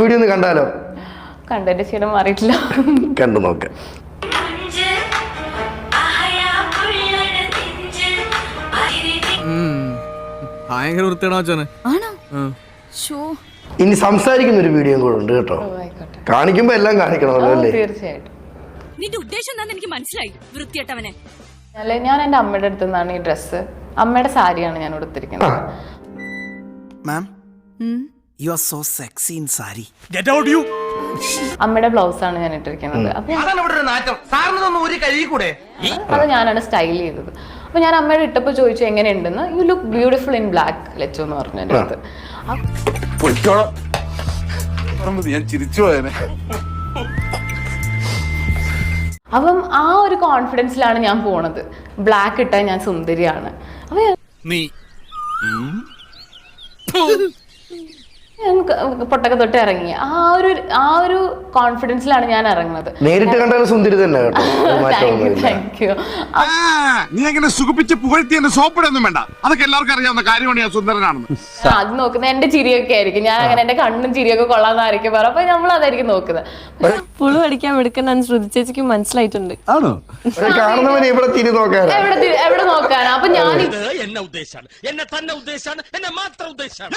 Video ഒന്ന് കണ്ടാലോ? കണ്ടതിന്റെ ക്ഷീണം മാറിയിട്ടില്ല. കണ്ടു നോക്കാം. ഇനി സംസാരിക്കുന്ന ഒരു വീഡിയോ കൂടെ ഉണ്ട് കേട്ടോ. കാണിക്കുമ്പോ എല്ലാം കാണിക്കണമല്ലോ അല്ലേ? തീർച്ചയായിട്ടും. നിന്റെ ഉദ്ദേശം എന്താണെന്ന് എനിക്ക് മനസ്സിലായി, വൃത്തികെട്ടവനെ. ഞാൻ എന്റെ അമ്മയുടെ അടുത്ത് നിന്നാണ് ഈ ഡ്രസ്സ്, അമ്മയുടെ സാരിയാണ് ഞാൻ ഉടുത്തിരിക്കുന്നത്. അമ്മയുടെ ബ്ലൗസ് ആണ് ഞാൻ ഇട്ടിരിക്കുന്നത്. അത് ഞാനാണ് സ്റ്റൈൽ ചെയ്തത്. അപ്പൊ ഞാൻ അമ്മയുടെ ഇട്ടപ്പോ ചോദിച്ചു എങ്ങനെയുണ്ടെന്ന്. You look beautiful in black Lachu എന്ന് പറഞ്ഞു എന്റെ അടുത്ത്. അപ്പം ആ ഒരു കോൺഫിഡൻസിലാണ് ഞാൻ പോണത്. ബ്ലാക്ക് ഇട്ടാൽ ഞാൻ സുന്ദരിയാണ്. അപ്പൊ ഞാൻ പൊട്ടൊക്കെ തൊട്ട് ഇറങ്ങി. ആ ഒരു കോൺഫിഡൻസിലാണ് ഞാൻ ഇറങ്ങുന്നത്. നേരിട്ട് കണ്ടാലും സുന്ദരി തന്നെ കേട്ടോ. Thank you. നീ അങ്ങനെ സുഖിപ്പിച്ച് പുകഴ്ത്തി എന്നെ സോപ്പിടൊന്നും വേണ്ട. അതൊക്കെ എല്ലാവർക്കും അറിയാവുന്ന കാര്യമാണ് ഞാൻ സുന്ദരനാണെന്ന്. അത് നോക്കുന്നത് എന്റെ ചിരിയൊക്കെ ആയിരിക്കും. ഞാൻ അങ്ങനെ എന്റെ കണ്ണും ചിരിയൊക്കെ കൊള്ളാന്നായിരിക്കും പറ. അപ്പൊ നമ്മൾ അതായിരിക്കും നോക്കുന്നത്. പുളു അടിക്കാൻ എടുക്കുന്ന ശ്രുതി ചേച്ചിക്ക് മനസ്സിലായിട്ടുണ്ട്. കാണുന്നവനെ എവിടെ തിരി നോക്കാൻ, എവിടെ നോക്കാനാ? അപ്പൊ ഞാൻ എന്നെ ഉദ്ദേശാണ്, എന്നെ തന്നെ ഉദ്ദേശാണ്, എന്നെ മാത്രം ഉദ്ദേശാണ്.